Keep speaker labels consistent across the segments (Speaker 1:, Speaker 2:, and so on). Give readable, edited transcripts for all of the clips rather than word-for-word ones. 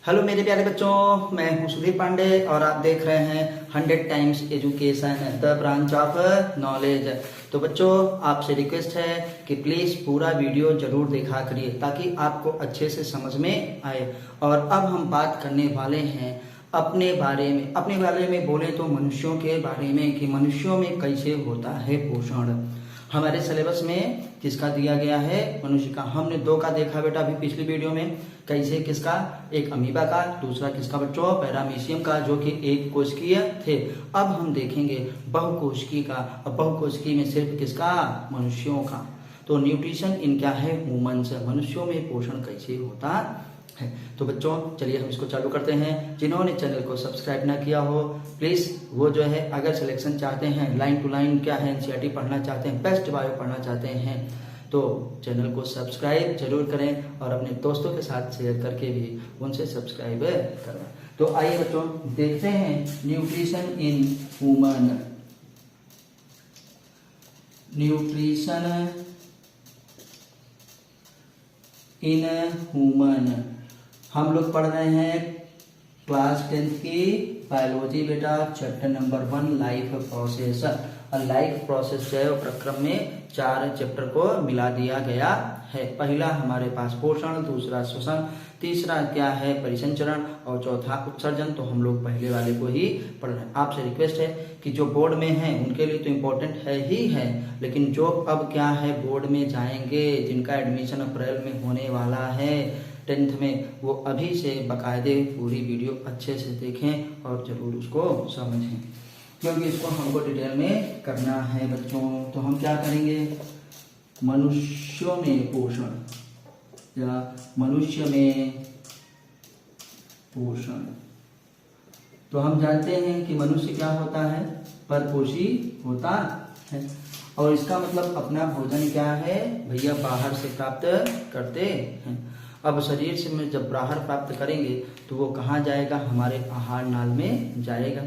Speaker 1: Hello मेरे प्यारे बच्चों, मैं हूं सुधीर पांडे और आप देख रहे हैं 100 times education the branch of knowledge. तो बच्चों, आपसे रिक्वेस्ट है कि प्लीज पूरा वीडियो जरूर देखा करिए ताकि आपको अच्छे से समझ में आए। और अब हम बात करने वाले हैं अपने बारे में बोले तो मनुष्यों के बारे में कि मनुष्यों में कैसे होता है पोषण। हमारे सिलेबस में किसका दिया गया है? मनुष्य का। हमने दो का देखा बेटा अभी पिछली वीडियो में, कैसे किसका, एक अमीबा का, दूसरा किसका बच्चों, पैरामीशियम का, जो कि एक कोशिकीय थे। अब हम देखेंगे बहुकोशिकीय का। अब बहुकोशिकीय में सिर्फ किसका? मनुष्यों का। तो न्यूट्रिशन इन क्या है? ह्यूमन्स। मनुष्यों में पोषण कैसे होता है। तो बच्चों चलिए हम इसको चालू करते हैं। जिन्होंने चैनल को सब्सक्राइब ना किया हो प्लीज वो जो है, अगर सिलेक्शन चाहते हैं, लाइन टू लाइन क्या है, एनसीईआरटी पढ़ना चाहते हैं, बेस्ट बायो पढ़ना चाहते हैं, तो चैनल को सब्सक्राइब जरूर करें और अपने दोस्तों के साथ शेयर करके भी उनसे सब्सक्राइब करें। तो आइए बच्चों देखते हैं nutrition in human. Nutrition in human हम लोग पढ़ रहे हैं क्लास 10 की बायोलॉजी बेटा, चैप्टर नंबर 1 लाइफ प्रोसेस। और लाइफ प्रोसेस जो है वो प्रक्रम में 4 चैप्टर को मिला दिया गया है। पहला हमारे पास पोषण, दूसरा श्वसन, तीसरा क्या है परिसंचरण, और चौथा उत्सर्जन। तो हम लोग पहले वाले को ही पढ़ रहे हैं। आपसे रिक्वेस्ट है कि जो बोर्ड में है उनके लिए तो इम्पोर्टेंट है ही है, लेकिन जो अब क्या है बोर्ड में जाएंगे, जिनका एडमिशन अप्रैल में होने वाला है 10th में, वो अभी से बाकायदे पूरी वीडियो अच्छे से देखें और जरूर उसको समझें, क्योंकि इसको हमको डिटेल में करना है बच्चों। तो हम क्या करेंगे? मनुष्यों में पोषण या मनुष्य में पोषण। तो हम जानते हैं कि मनुष्य क्या होता है? परपोषी होता है। और इसका मतलब अपना भोजन क्या है भैया? बाहर से प्राप्त करते हैं। अब शरीर से में जब बाहर प्राप्त करेंगे तो वो कहाँ जाएगा? हमारे आहार नाल में जाएगा।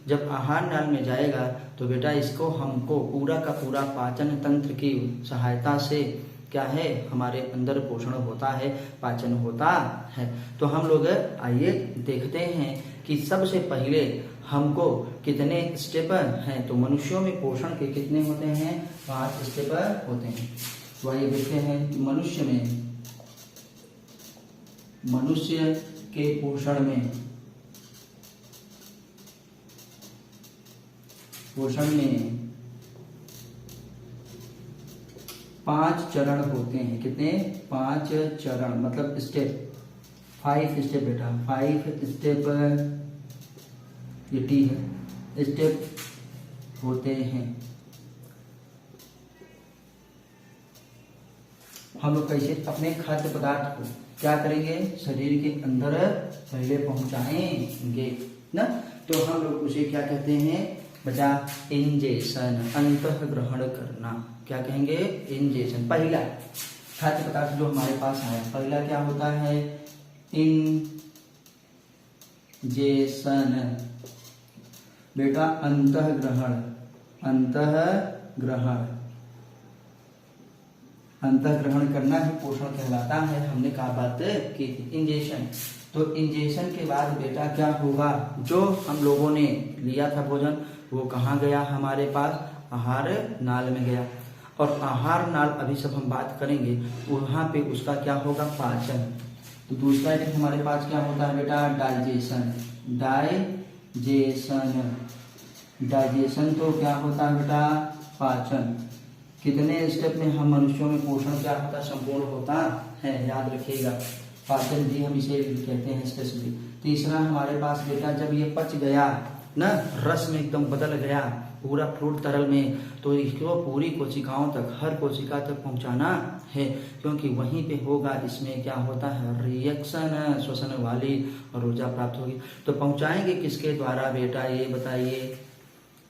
Speaker 1: जब आहार नाल में जाएगा तो बेटा इसको हमको पूरा का पूरा पाचन तंत्र की सहायता से क्या है हमारे अंदर पोषण होता है, पाचन होता है। तो हम लोग आइए देखते हैं कि सबसे पहले हमको कितने स्टेप हैं। तो मनुष्यों में पोषण के कितने होते हैं? 5 स्टेप होते हैं। तो आइए देखते हैं कि मनुष्य के पोषण में 5 चरण होते हैं। कितने? 5 चरण मतलब स्टेप, 5 स्टेप बेटा, 5 स्टेप ये टी है, स्टेप होते हैं। हम लोग कैसे अपने खाद्य पदार्थ को क्या करेंगे? शरीर के अंदर पहले पहुंचाएंगे ना। तो हम लोग उसे क्या कहते हैं बचा? इंजेशन, अंतः ग्रहण करना। क्या कहेंगे? इंजेशन। पहला खाद्य पदार्थ जो हमारे पास आया, पहला क्या होता है? इंजेशन बेटा, अंतः ग्रहण। अंतः ग्रहण करना ही पोषण कहलाता है। हमने कहा बात की इंजेशन। तो इंजेशन के बाद बेटा क्या होगा? जो हम लोगों ने लिया था भोजन वो कहाँ गया? हमारे पास आहार नाल में गया। और आहार नाल अभी सब हम बात करेंगे, वहां पे उसका क्या होगा? पाचन। तो दूसरा स्टेप हमारे पास क्या होता है बेटा? डाइजेशन तो क्या होता है बेटा? पाचन। कितने स्टेप में हम मनुष्यों में पोषण क्या होता है? संपूर्ण होता है, याद रखिएगा। पाचन भी हम इसे कहते हैं स्पेशली। तीसरा हमारे पास बेटा जब ये पच गया ना, रस में एकदम बदल गया पूरा फ्रूट तरल में, तो इसको पूरी कोशिकाओं तक, हर कोशिका तक पहुंचाना है, क्योंकि वहीं पे होगा इसमें क्या होता है? रिएक्शन, श्वसन वाली और ऊर्जा प्राप्त होगी। तो पहुंचाएंगे किसके द्वारा बेटा? ये बताइए,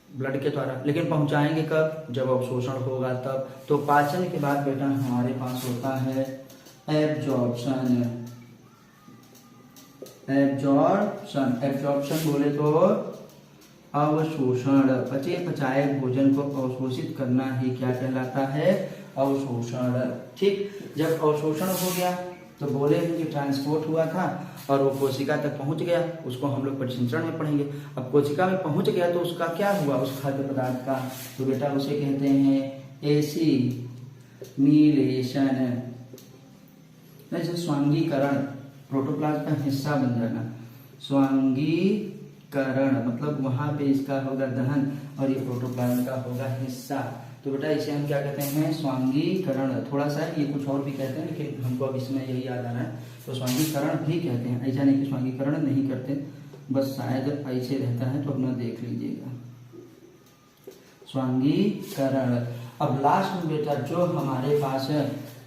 Speaker 1: ब्लड के द्वारा। लेकिन पहुंचाएंगे कब? जब अवशोषण होगा तब। तो पाचन के बाद बेटा हमारे पास होता है एब्जॉर्प्शन बोले तो अवशोषण। पचे पचाए भोजन को अवशोषित करना ही क्या कहलाता है? अवशोषण। ठीक, जब अवशोषण हो गया तो बोले हैं कि ट्रांसपोर्ट हुआ था और वो कोशिका तक पहुंच गया, उसको हम लोग परिसंचरण में पढ़ेंगे। अब कोशिका में पहुंच गया तो उसका क्या हुआ उस खाद्य पदार्थ का, तो बेटा उसे कहते हैं एसिमिलेशन, जैसे स्वांगीकरण, प्रोटोप्लाज्म का हिस्सा बन जाना। स्वांगीकरण मतलब वहां पे इसका होगा दहन और ये प्रोटोप्लाज्म का होगा हिस्सा। तो बेटा इसे हम क्या कहते हैं, स्वांगीकरण। थोड़ा सा ये कुछ और भी कहते हैं लेकिन हमको अब इसमें यही याद आ रहा है, तो स्वांगीकरण भी कहते हैं। ऐसा नहीं कि स्वांगीकरण नहीं करते, बस शायद ऐसे रहता है तो अपना देख लीजिएगा, स्वांगीकरण। अब लास्ट में बेटा जो हमारे पास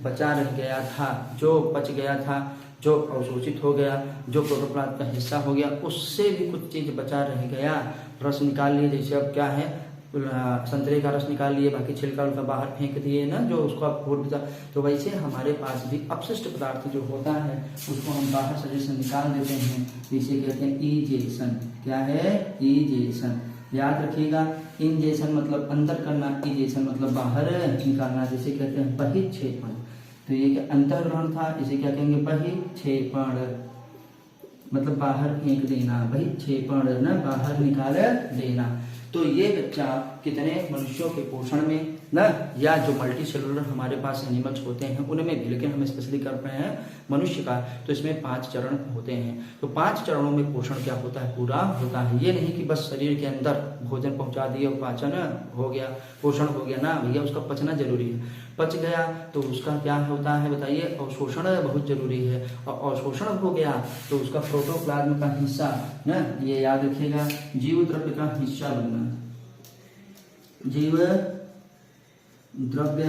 Speaker 1: बचा रह गया था, जो बच गया था, जो अवशोषित हो गया, जो प्रोटोप्लाज्म का हिस्सा हो गया, उससे भी कुछ चीज बचा रह गया, रस निकाल लिए। जैसे अब क्या है, संतरे का रस निकाल लिए, बाकी छिलका उनका बाहर फेंक दिए ना, जो उसको आप फोड़ दिया। तो वैसे हमारे पास भी अपशिष्ट पदार्थ जो होता है उसको हम बाहर शरीर से निकाल देते हैं, इसे कहते हैं इजेशन। क्या है, इजेशन। याद रखिएगा, इंजेशन मतलब अंदर करना, इजेशन मतलब बाहर निकालना, जिसे कहते हैं बहिक्षेपण। तो ये क्या अंतर्ग्रहण था, इसे क्या कहेंगे, बहिक्षेपण मतलब बाहर फेंक देना, बहिक्षेपण ना, बाहर निकाल देना। तो ये बच्चा कितने मनुष्यों के पोषण में ना, या जो मल्टी सेलुलर हमारे पास एनिमल्स होते हैं उनमें भी, लेकिन हम स्पेशली कर रहे हैं मनुष्य का, तो इसमें 5 चरण होते हैं। तो 5 चरणों में पोषण क्या होता है, पूरा होता है। ये नहीं कि बस शरीर के अंदर भोजन पहुंचा दिए, पाचन हो गया, पोषण हो गया ना भैया, उसका पचना जरूरी है। पच गया तो उसका क्या होता है बताइए, अवशोषण बहुत जरूरी है, और अवशोषण हो गया तो उसका प्रोटोप्लाज्म का हिस्सा ना, ये याद रखिएगा, जीव द्रव्य का हिस्सा बनना। जीव द्रव्य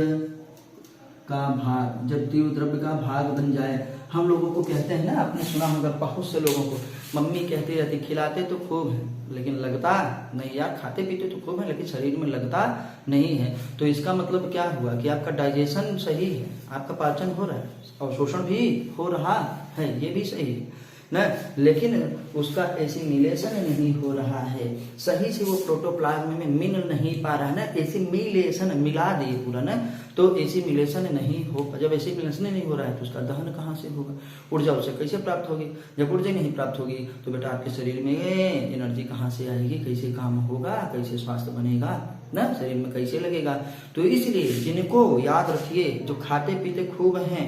Speaker 1: का भाग, जब जीव द्रव्य का भाग बन जाए, हम लोगों को कहते हैं ना, आपने सुना होगा बहुत से लोगों को, मम्मी कहती रहती खिलाते तो खूब है लेकिन लगता नहीं यार, खाते पीते तो खूब है लेकिन शरीर में लगता नहीं है। तो इसका मतलब क्या हुआ कि आपका डाइजेशन सही है, आपका पाचन हो रहा है, अवशोषण भी हो रहा है, ये भी सही है ना, लेकिन उसका एसिमिलेशन नहीं हो रहा है, सही से वो प्रोटोप्लाज्म में मिल नहीं पा रहा है ना, एसिमिलेशन मिला दिए पूरा ना, तो एसिमिलेशन नहीं हो, जब एसिमिलेशन नहीं हो रहा है तो उसका दहन कहाँ से होगा, ऊर्जा उसे कैसे प्राप्त होगी, जब ऊर्जा नहीं प्राप्त होगी तो बेटा आपके शरीर में एनर्जी कहाँ से आएगी, कैसे काम होगा, कैसे स्वास्थ्य बनेगा ना, शरीर में कैसे लगेगा। तो इसलिए जिनको याद रखिए, जो खाते पीते खूब हैं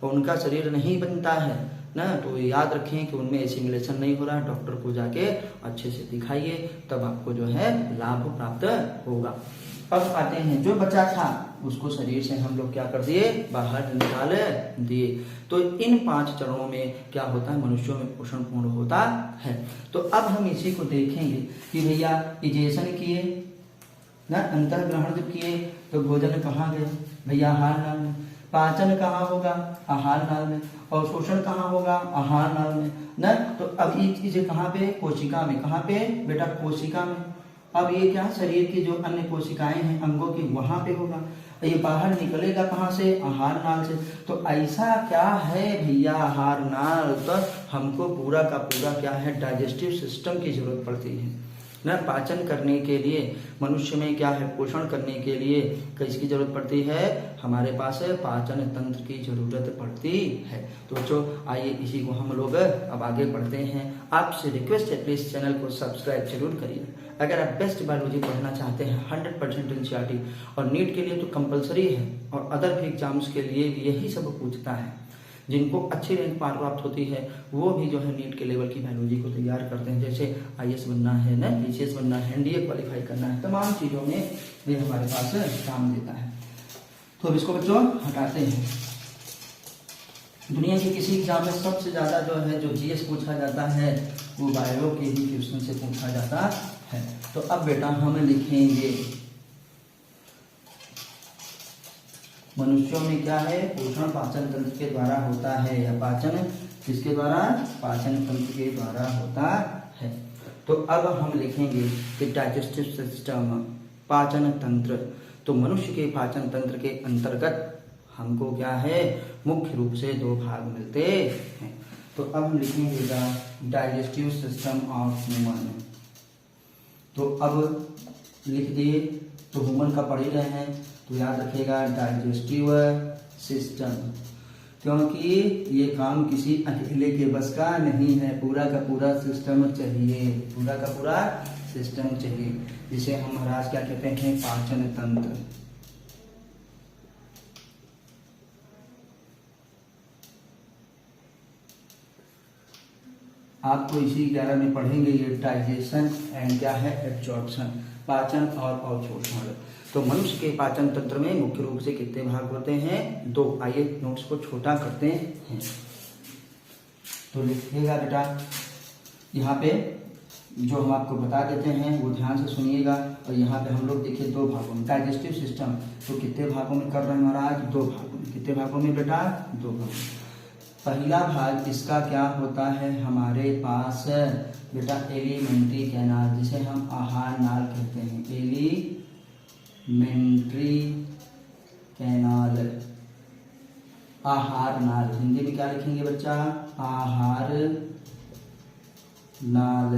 Speaker 1: उनका शरीर नहीं बनता है ना, तो याद रखें कि उनमें एसिमिलेशन नहीं हो रहा है, डॉक्टर को जाके अच्छे से दिखाइए, तब आपको जो है लाभ प्राप्त होगा। अब आते हैं जो बचा था उसको शरीर से हम लोग क्या कर दिए, बाहर निकाल दिए। तो इन 5 चरणों में क्या होता है, मनुष्यों में पोषण पूर्ण होता है। तो अब हम इसी को देखेंगे कि भैया इजेशन किए ना, अंतर्ग्रहण जब किए तो भोजन कहाँ गए भैया, आहार नाल में। पाचन कहाँ होगा, आहार नाल में। और शोषण कहाँ होगा, आहार नाल में ना। तो अब ये चीजें कहाँ पे, कोशिका में। कहाँ पे बेटा, कोशिका में। अब ये क्या, शरीर की जो अन्य कोशिकाएं हैं अंगों की, वहां पे होगा। ये बाहर निकलेगा कहाँ से, आहार नाल से। तो ऐसा क्या है भैया, आहार नाल, तो हमको पूरा का पूरा क्या है, डाइजेस्टिव सिस्टम की जरूरत पड़ती है ना, पाचन करने के लिए। मनुष्य में क्या है, पोषण करने के लिए किसकी जरूरत पड़ती है, हमारे पास पाचन तंत्र की जरूरत पड़ती है। तो बच्चों आइए इसी को हम लोग अब आगे बढ़ते हैं। आपसे रिक्वेस्ट है प्लीज चैनल को सब्सक्राइब जरूर करिए। अगर आप बेस्ट बायोलॉजी पढ़ना चाहते हैं 100% एनसीईआरटी, और नीट के लिए तो कंपलसरी है, और अदर भी एग्जाम्स के लिए भी यही सब पूछता है। जिनको अच्छी रैंक प्राप्त होती है वो भी जो है नीट के लेवल की बायोलॉजी को तैयार करते हैं, जैसे आईएएस बनना है ना, बीसीएस बनना है, एनडीए क्वालिफाई करना है, तमाम चीजों में ये हमारे पास काम देता है। तो अब इसको बच्चों हटाते हैं। दुनिया के किसी एग्जाम में सबसे ज्यादा जो है, जो जीएस पूछा जाता है वो बायो के ही क्वेश्चन से पूछा जाता है। तो अब बेटा हम लिखेंगे मनुष्यों में क्या है, पोषण पाचन तंत्र के द्वारा होता है, या पाचन किसके द्वारा, पाचन तंत्र के द्वारा होता है। तो अब हम लिखेंगे कि डाइजेस्टिव सिस्टम, पाचन तंत्र। तो मनुष्य के पाचन तंत्र के अंतर्गत हमको क्या है, मुख्य रूप से 2 भाग मिलते हैं। तो अब हम लिखेंगे डाइजेस्टिव सिस्टम ऑफ ह्यूमन। तो अब लिख दिए, तो ह्यूमन का पढ़ ही रहे हैं तो याद रखिएगा डाइजेस्टिव सिस्टम। क्योंकि ये काम किसी अकेले के बस का नहीं है, पूरा का पूरा सिस्टम चाहिए, पूरा का पूरा सिस्टम चाहिए, जिसे हम महाराज क्या कहते हैं, पाचन तंत्र। आपको इसी 11 में पढ़ेंगे ये डाइजेशन एंड क्या है, एब्जॉर्प्शन, पाचन और अवशोषण। तो मनुष्य के पाचन तंत्र में मुख्य रूप से कितने भाग होते हैं, 2। आइए नोट्स को छोटा करते हैं। तो लिखिएगा बेटा, यहाँ पे जो हम आपको बता देते हैं वो ध्यान से सुनिएगा। और यहाँ पे हम लोग देखिए 2 भागों में डाइजेस्टिव सिस्टम, तो कितने भागों में कर रहे हैं महाराज, 2 भागों में। कितने भागों में बेटा, 2 भागों में। पहला भाग इसका क्या होता है हमारे पास बेटा, एलिमेंट्री कैनाल, जिसे हम आहार नाल कहते हैं, एलिमेंट्री कैनाल, आहार नाल। हिंदी में क्या लिखेंगे बच्चा, आहार नाल।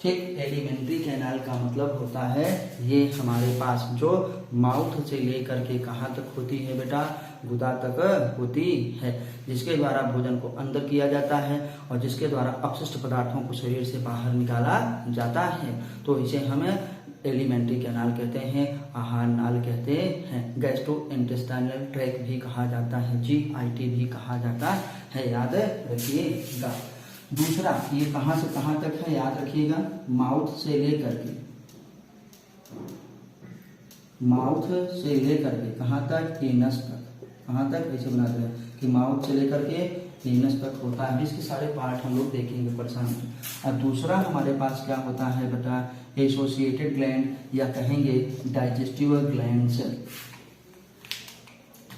Speaker 1: ठीक, एलिमेंट्री कैनाल का मतलब होता है ये हमारे पास जो माउथ से लेकर के कहाँ तक होती है बेटा, गुदा तक होती है, जिसके द्वारा भोजन को अंदर किया जाता है और जिसके द्वारा अपशिष्ट पदार्थों को शरीर से बाहर निकाला जाता है। तो इसे हम एलिमेंट्री कैनाल कहते हैं, आहार नाल कहते हैं, गैस्ट्रोइंटेस्टाइनल ट्रैक भी कहा जाता है, GIT भी कहा जाता है, याद रखिएगा। दूसरा, ये कहाँ से कहाँ तक है, याद रखिएगा, माउथ से लेकर के, माउथ से लेकर के कहाँ तक, एनस तक। कहाँ तक, ऐसे बनाते हैं कि माउथ से लेकर के एनस तक होता है। इसके सारे पार्ट हम लोग देखेंगे परेशान। और दूसरा हमारे पास क्या होता है बेटा, एसोसिएटेड ग्लैंड या कहेंगे डाइजेस्टिव ग्लैंड्स,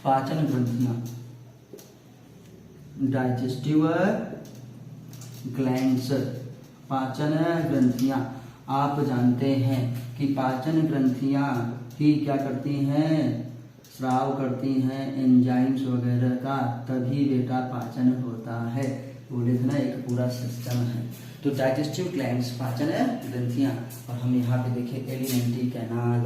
Speaker 1: पाचन ग्रंथियां, डाइजेस्टिव ग्लैंड्स, पाचन ग्रंथियां। आप जानते हैं कि पाचन ग्रंथियां ही क्या करती हैं, स्राव करती हैं एंजाइम्स वगैरह का, तभी बेटा पाचन होता है। बोले थे ना, एक पूरा सिस्टम है। तो डाइजेस्टिव ग्लैंड्स, पाचन ग्रंथियां, और हम यहाँ पे देखें एलिमेंट्री कैनाल।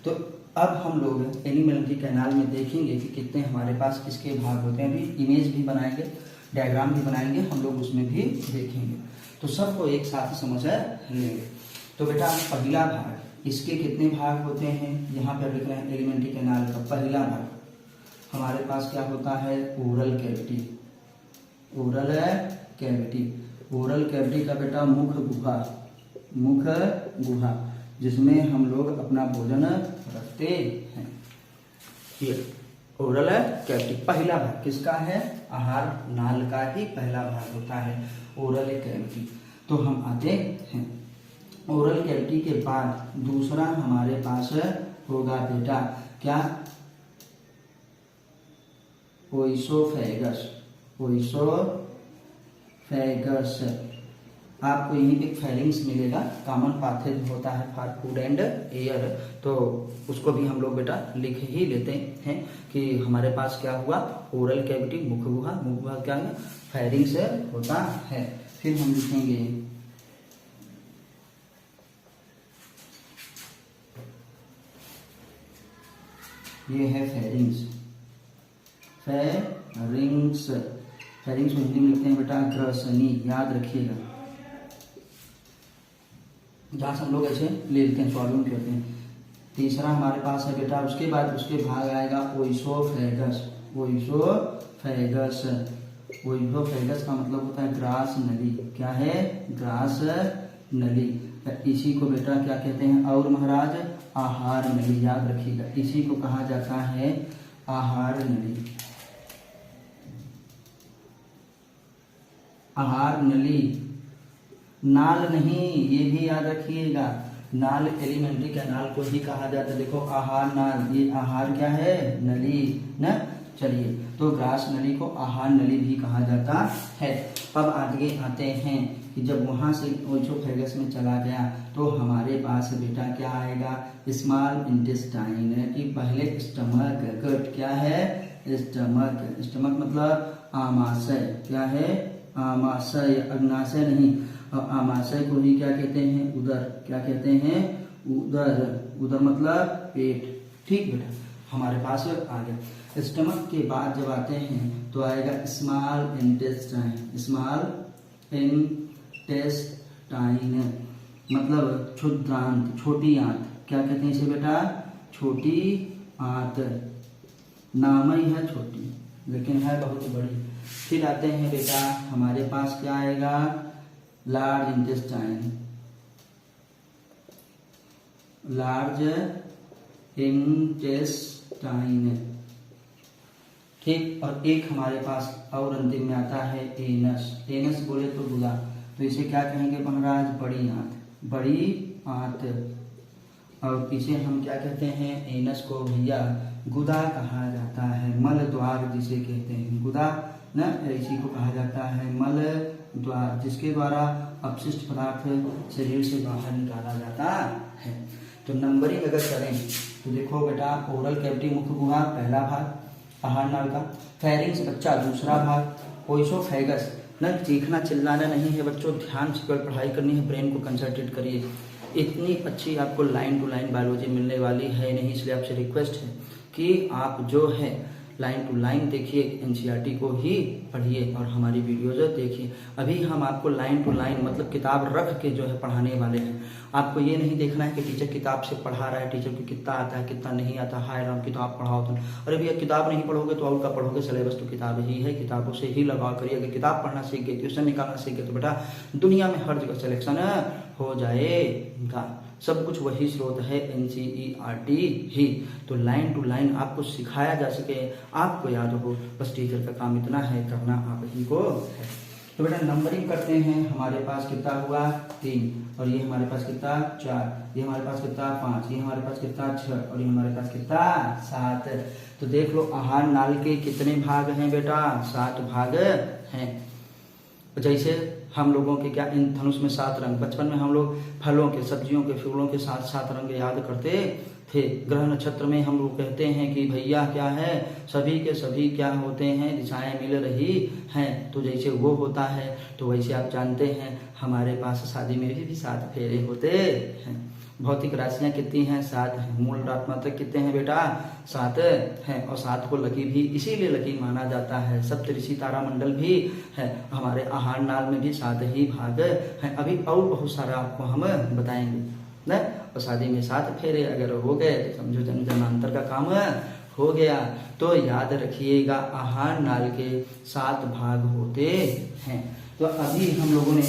Speaker 1: तो अब हम लोग एलिमेंट्री कैनाल में देखेंगे कि कितने हमारे पास किसके भाग होते हैं। अभी इमेज भी बनाएंगे, डायग्राम भी बनाएंगे, हम लोग उसमें भी देखेंगे, तो सबको एक साथ समझ लेंगे। तो बेटा पहला भाग, इसके कितने भाग होते हैं, यहाँ पर लिख रहे हैं एलिमेंट्री कैनाल का पहला भाग हमारे पास क्या होता है, oral cavity. Oral cavity, oral cavity का बेटा मुख गुहा, मुख गुहा, जिसमें हम लोग अपना भोजन रखते हैं। ये ओरल कैविटी पहला भाग किसका है, आहार नाल का ही पहला भाग होता है ओरल कैविटी। तो हम आते हैं ओरल कैविटी के बाद दूसरा हमारे पास होगा बेटा क्या, ओइसोफेगस। ओइसोफेगस, आपको यहीं पे फेरिंग्स मिलेगा, कॉमन पाथेज होता है फॉर फूड एंड एयर, तो उसको भी हम लोग बेटा लिख ही लेते हैं कि हमारे पास क्या हुआ, ओरल कैविटी, मुख गुहा, मुख गुहा क्या है, फेरिंग्स होता है। फिर हम लिखेंगे ये है फेरिंग्स। फेरिंग्स, फेरिंग्स को हिंदी में लिखते हैं बेटा ग्रसनी, याद रखिएगा, जहां से हम लोग ऐसे ले लेते हैं, सॉल्यूम करते हैं। तीसरा हमारे पास है बेटा, उसके बाद उसके भाग आएगा ओइसोफेगस। ओइसोफेगस, ओइसोफेगस का मतलब होता है ग्रास नली। क्या है, ग्रास नली। इसी को बेटा क्या कहते हैं, और महाराज आहार नली, याद रखिएगा, इसी को कहा जाता है आहार नली। आहार नली, नाल नहीं, ये भी याद रखिएगा, नाल एलिमेंट्री कैनाल को ही कहा जाता है। देखो आहार नाल, ये आहार क्या है, नली न। चलिए, तो ग्रास नली को आहार नली भी कहा जाता है। अब आगे आते हैं कि जब वहां से ओइसोफेगस में चला गया तो हमारे पास बेटा क्या आएगा, स्मॉल इंटेस्टाइन, कि पहले स्टमक, गट क्या है, स्टमक। स्टमक मतलब आमाशय, क्या है, आमाशय, अग्नाशय नहीं, और आमाशय को ही क्या कहते हैं, उदर। क्या कहते हैं, उदर। उदर मतलब पेट। ठीक बेटा, हमारे पास आ गया। स्टमक के बाद जब आते हैं तो आएगा स्मॉल इंटेस्टाइन। स्मॉल इंटेस्टाइन मतलब क्षुद्रांत, छोटी आंत। क्या कहते हैं इसे बेटा? छोटी आंत। नाम ही है छोटी लेकिन है बहुत बड़ी। फिर आते हैं बेटा हमारे पास क्या आएगा? Large intestine. लार्ज इंटेस्टाइन, ठीक। और एक हमारे पास और अंतिम में आता है एनस। एनस बोले तो गुदा, तो इसे क्या कहेंगे महाराज? बड़ी आंत। बड़ी आंत। और इसे हम क्या कहते हैं? एनस को भैया गुदा कहा जाता है। मल द्वार जिसे कहते हैं, गुदा न, इसी को कहा जाता है मल द्वार, जिसके द्वारा अपशिष्ट पदार्थ शरीर से बाहर निकाला जाता है। तो नंबरिंग अगर करें तो देखो बेटा, ओरल कैविटी मुख्य गुहा पहला भाग, आहार नाल का। फेरिंग्स बच्चा दूसरा भाग। ओइसोफेगस न, चीखना चिल्लाना नहीं है बच्चों, ध्यान से केवल पढ़ाई करनी है, ब्रेन को कंसंट्रेट करिए। इतनी अच्छी आपको लाइन टू लाइन बायोलॉजी मिलने वाली है नहीं, इसलिए आपसे रिक्वेस्ट है कि आप जो है लाइन टू लाइन देखिए, एनसीईआरटी को ही पढ़िए और हमारी वीडियोज देखिए। अभी हम आपको लाइन टू लाइन मतलब किताब रख के जो है पढ़ाने वाले हैं। आपको ये नहीं देखना है कि टीचर किताब से पढ़ा रहा है, टीचर को कितना आता है कितना नहीं आता, हाय राम किताब पढ़ाओ तो। अरे भैया किताब नहीं पढ़ोगे तो और क्या पढ़ोगे? सिलेबस तो किताब ही है, किताबों से ही लगाव करिए। अगर किताब पढ़ना सीख गए, ट्यूशन निकालना सीख गए तो बेटा दुनिया में हर जगह सिलेक्शन हो जाएगा। सब कुछ वही स्रोत है, एनसीईआरटी ही। तो लाइन टू लाइन आपको सिखाया जा सके, आपको याद हो, बस टीचर का काम इतना है, करना आप ही को है। तो बेटा नंबरिंग करते हैं। हमारे पास कितना हुआ? 3, और ये हमारे पास कितना? 4, ये हमारे पास कितना? 5, ये हमारे पास कितना? 6, और ये हमारे पास कितना? 7। तो देख लो आहार नाल के कितने भाग हैं बेटा? 7 भाग हैं। जैसे हम लोगों के क्या इन धनुष में 7 रंग, बचपन में हम लोग फलों के, सब्जियों के, फूलों के 7 रंग याद करते थे। ग्रह नक्षत्र में हम लोग कहते हैं कि भैया क्या है, सभी के सभी क्या होते हैं? दिशाएं मिल रही हैं। तो जैसे वो होता है तो वैसे आप जानते हैं हमारे पास शादी में भी 7 फेरे होते हैं। भौतिक राशियां कितनी हैं? 7 हैं। मूल रात्मात्रक कितने हैं बेटा? 7 हैं। और 7 को लकी भी इसीलिए लकी माना जाता है। सप्तऋषि तारामंडल भी है। हमारे आहार नाल में भी 7 ही भाग हैं। अभी और बहुत सारा आपको हम बताएंगे न। और शादी में 7 फेरे अगर हो गए तो समझो जन्मांतर का काम हो गया। तो याद रखिएगा आहार नाल के 7 भाग होते हैं। तो अभी हम लोगों ने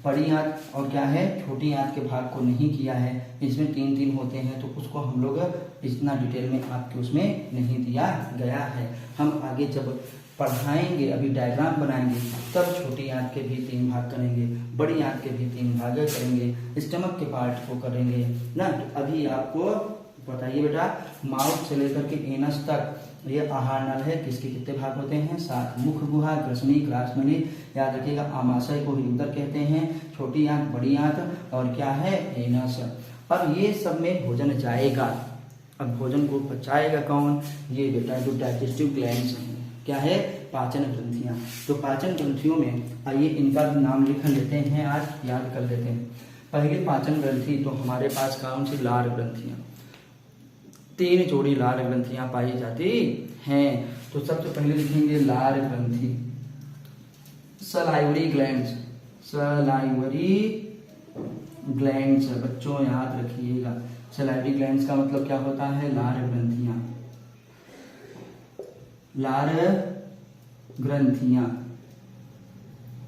Speaker 1: बड़ी आंत और क्या है छोटी आंत के भाग को नहीं किया है। इसमें 3 होते हैं तो उसको हम लोग इतना डिटेल में आपके उसमें नहीं दिया गया है। हम आगे जब पढ़ाएंगे, अभी डायग्राम बनाएंगे, तब छोटी आंत के भी 3 भाग करेंगे, बड़ी आंत के भी 3 भाग करेंगे, स्टमक के पार्ट को करेंगे ना। तो अभी आपको बताइए बेटा, माउथ से लेकर के एनस तक ये आहार नल है, किसके कितने भाग होते हैं? 7। मुख्य गुहा, ग्रसनी, ग्रासनली, याद रखिएगा। आमाशय को ही उदर कहते हैं, छोटी आंत, बड़ी आंत और क्या है? एनस। अब ये सब में भोजन जाएगा। अब भोजन को पचाएगा कौन? ये बेटा जो डाइजेस्टिव ग्लैंड्स हैं, क्या है? पाचन ग्रंथियां। तो पाचन ग्रंथियों में आइए इनका नाम लिख लेते हैं, आज याद कर लेते हैं। पहले पाचन ग्रंथि तो हमारे पास कौन सी? लार ग्रंथियां। 3 जोड़ी लार ग्रंथियां पाई जाती हैं। तो सबसे पहले लिखेंगे लार ग्रंथि, सलाइवरी ग्लैंड्स। सलाइवरी ग्लैंड्स बच्चों याद रखिएगा। सलाइवरी ग्लैंड्स का मतलब क्या होता है? लार ग्रंथियां। लार ग्रंथियां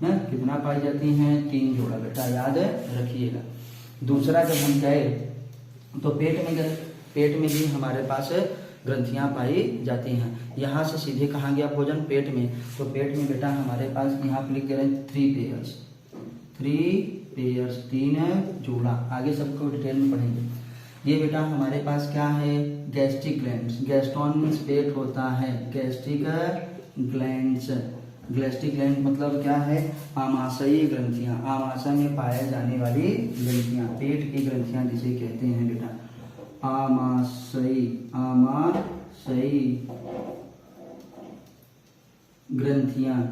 Speaker 1: कितना पाई जाती हैं? 3 जोड़ा बेटा याद रखिएगा। दूसरा जब हम गए तो पेट में गए, पेट में भी हमारे पास ग्रंथियां पाई जाती हैं। यहाँ से सीधे कहाँ गया भोजन? पेट में। तो पेट में बेटा हमारे पास यहाँ पे लिख दे रहे हैं 3 पेयर्स। 3 जोड़ा। आगे सबको डिटेल में पढ़ेंगे। ये बेटा हमारे पास क्या है? Gastric glands. गैस्ट्रॉन मीन्स पेट होता है, गैस्ट्रिक ग्लैंड्स। गैस्ट्रिक ग्लैंड मतलब क्या है? आमाशयी ग्रंथियां, आमाशय में पाए जाने वाली ग्रंथियां, पेट की ग्रंथियां जिसे कहते हैं बेटा आमाशयी। आमाशयी ग्रंथियां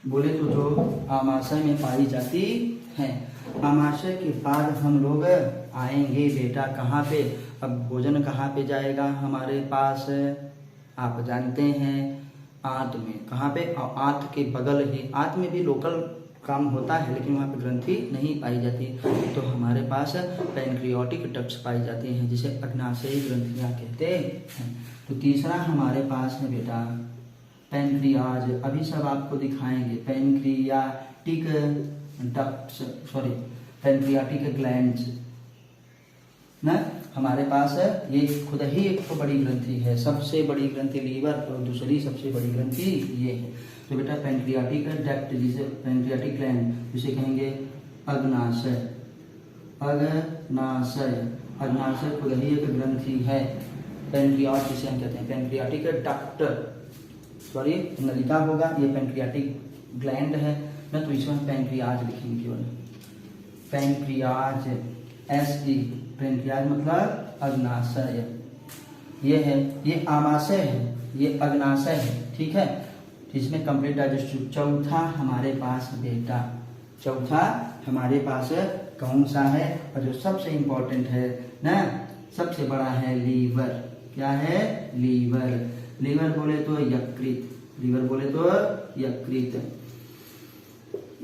Speaker 1: बोले तो जो आमाशय में पाई जाती हैं। आमाशय के बाद हम लोग आएंगे बेटा कहाँ पे? अब भोजन कहाँ पे जाएगा हमारे पास, आप जानते हैं आंत में। कहाँ पे, आंत के बगल ही, आंत में भी लोकल काम होता है लेकिन वहाँ पे ग्रंथि नहीं पाई जाती, तो हमारे पास पैनक्रियाटिक डक्ट्स पाई जाती हैं जिसे अग्नाशयी ग्रंथियाँ कहते हैं। तो तीसरा हमारे पास है बेटा पैनक्रियाज। अभी सब आपको दिखाएंगे pancreatic ducts, sorry pancreatic glands ना हमारे पास है। ये खुद ही एक तो बड़ी ग्रंथि है, सबसे बड़ी ग्रंथि लीवर और दूसरी सबसे बड़ी ग्रंथि ये है। तो बेटा पैनक्रियाटिक डक्ट जिसे पैनक्रियाटिक ग्लैंड जिसे कहेंगे अग्नाशय, अग्नाशय, अग्नाशय खुद ही एक ग्रंथि है। पैनक्रियाज जिसे हम कहते हैं पैनक्रियाटिक डक्ट, सॉरी नलिका होगा, ये पैनक्रियाटिक ग्लैंड है ना, तो इसमें पैनक्रियाज लिखेंगे केवल, पैनक्रियाज SE, पैनक्रियाज मतलब अग्नाशय। ये है, ये आमाशय है, ये अग्नाशय है, ठीक है। इसमें कंप्लीट डाइजेस्टिव। चौथा हमारे पास बेटा, चौथा हमारे पास कौन सा है, और जो सबसे इंपॉर्टेंट है ना, सबसे बड़ा है लीवर। क्या है, लीवर। लीवर बोले तो यकृत, लीवर बोले तो यकृत।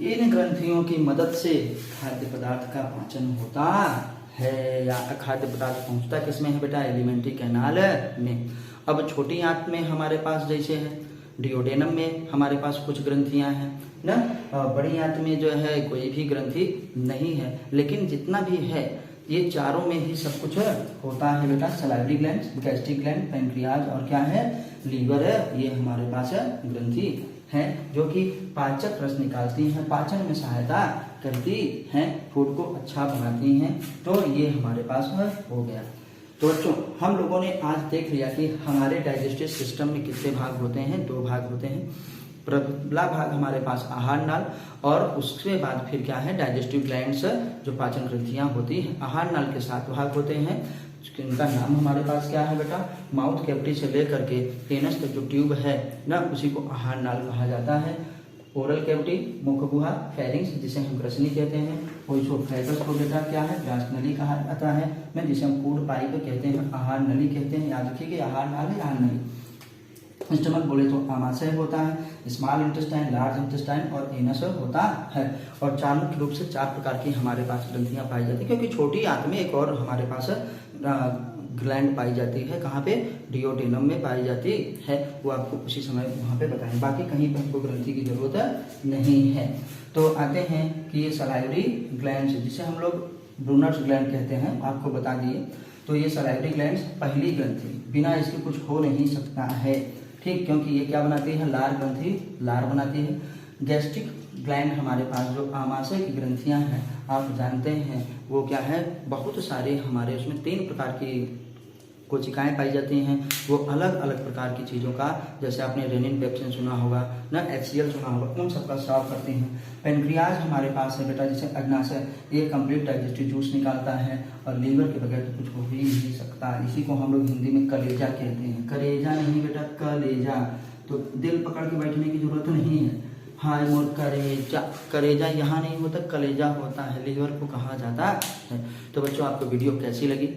Speaker 1: इन ग्रंथियों की मदद से खाद्य पदार्थ का पाचन होता है, या खाद्य पदार्थ पहुंचता किसमें है बेटा, एलिमेंट्री कैनाल में। अब छोटी आंत में हमारे पास जैसे है डियोडेनम में हमारे पास कुछ ग्रंथियां हैं ना, बड़ी आंत में जो है कोई भी ग्रंथि नहीं है, लेकिन जितना भी है ये चारों में ही सब कुछ होता है बेटा। Salivary gland, gastric gland, pancreas और क्या है, लीवर है। ये हमारे पास ग्रंथि है जो कि पाचक रस निकालती हैं, पाचन में सहायता करती हैं, फूड को अच्छा बनाती हैं। तो ये हमारे पास हो गया। तो बच्चों हम लोगों ने आज देख लिया कि हमारे डाइजेस्टिव सिस्टम में कितने भाग होते हैं, 2 भाग होते हैं। पहला भाग हमारे पास आहार नाल, और उसके बाद फिर क्या है डाइजेस्टिव ग्लैंड्स जो पाचन ग्रंथियां होती हैं। आहार नाल के 7 भाग होते हैं, इनका नाम हमारे पास क्या है बेटा, माउथ कैविटी से लेकर के एनस तक जो ट्यूब है ना, उसी को आहार नाल कहा जाता है। ओरल कैविटी, मुख गुहा, फेरिंग्स जिसे हम ग्रसनी कहते हैं, ओइसोफेगस को बेटा क्या है, व्यास नली कहा जाता है ना, जिसे हम फूड पाइप कहते हैं, आहार नली कहते हैं। याद रखिए आहार नाल है, आहार नली। स्टमक बोले तो आमाशय होता है, स्मॉल इंटेस्टाइन, लार्ज इंटेस्टाइन और एनस होता है। और चार मुख्य रूप से 4 प्रकार की हमारे पास ग्रंथियां पाई जाती है, क्योंकि छोटी आंत में एक और हमारे पास ग्लैंड पाई जाती है। कहाँ पे, डियोडेनम में पाई जाती है, वो आपको उसी समय वहाँ पे बताएं। बाकी कहीं पर हमको ग्रंथि की जरूरत नहीं है। तो आते हैं कि ये सलाइवरी ग्लैंड जिसे हम लोग ब्रूनर्स ग्लैंड कहते हैं, आपको बता दिए। तो ये सलाइवरी ग्लैंड पहली ग्रंथि, बिना इसके कुछ हो नहीं सकता है, ठीक, क्योंकि ये क्या बनाती है, लार ग्रंथि, लार बनाती है। गैस्ट्रिक ग्लैंड हमारे पास जो आमाशय की ग्रंथियां हैं, आप जानते हैं वो क्या है, बहुत सारे हमारे उसमें 3 प्रकार की कोशिकाएं पाई जाती हैं। वो अलग अलग प्रकार की चीज़ों का, जैसे आपने रेनिन पेप्सिन सुना होगा ना, HCl सुना होगा, उन सबका स्राव करती हैं। पैनक्रियाज हमारे पास है बेटा, जिसे अग्नाशय, ये कंप्लीट डाइजेस्टिव जूस निकालता है, और लीवर के बगैर तो कुछ हो ही नहीं सकता। इसी को हम लोग हिंदी में कलेजा कहते हैं, कलेजा नहीं बेटा, कलेजा। तो दिल पकड़ के बैठने की जरूरत नहीं है, हाय मोर करेजा, करेजा यहाँ नहीं होता, कलेजा होता है, लीवर को कहा जाता है। तो बच्चों आपको वीडियो कैसी लगी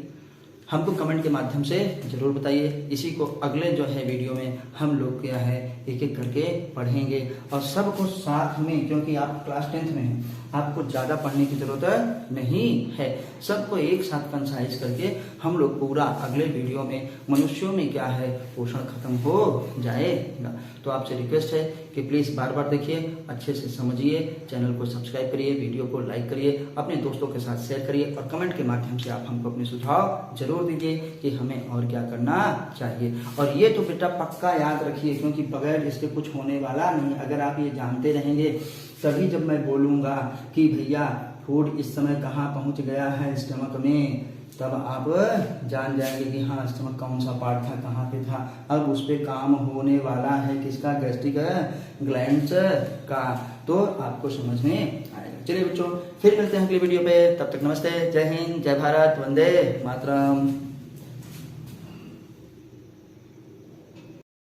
Speaker 1: हमको कमेंट के माध्यम से जरूर बताइए। इसी को अगले जो है वीडियो में हम लोग क्या है एक एक करके पढ़ेंगे, और सबको साथ में, क्योंकि आप क्लास 10th में हैं, आपको ज़्यादा पढ़ने की जरूरत नहीं है, सबको एक साथ कंसाइज करके हम लोग पूरा अगले वीडियो में मनुष्यों में क्या है पोषण खत्म हो जाएगा। तो आपसे रिक्वेस्ट है कि प्लीज़ बार बार देखिए, अच्छे से समझिए, चैनल को सब्सक्राइब करिए, वीडियो को लाइक करिए, अपने दोस्तों के साथ शेयर करिए, और कमेंट के माध्यम से आप हमको अपने सुझाव जरूर दीजिए कि हमें और क्या करना चाहिए। और ये तो बेटा पक्का याद रखिए, क्योंकि बगैर इसके कुछ होने वाला नहीं। अगर आप ये जानते रहेंगे तभी जब मैं बोलूँगा कि भैया फूड इस समय कहाँ पहुँच गया है स्टमक में, तब आप जान जाएंगे कि हाँ स्टमक कौन सा पार्ट था, कहाँ पे था। अब उस पर काम होने वाला है, किसका, गैस्ट्रिक ग्लैंड्स का। तो आपको समझ में आएगा। चलिए बच्चों फिर मिलते हैं अगली वीडियो पे, तब तक नमस्ते, जय हिंद, जय भारत, वंदे मातरम।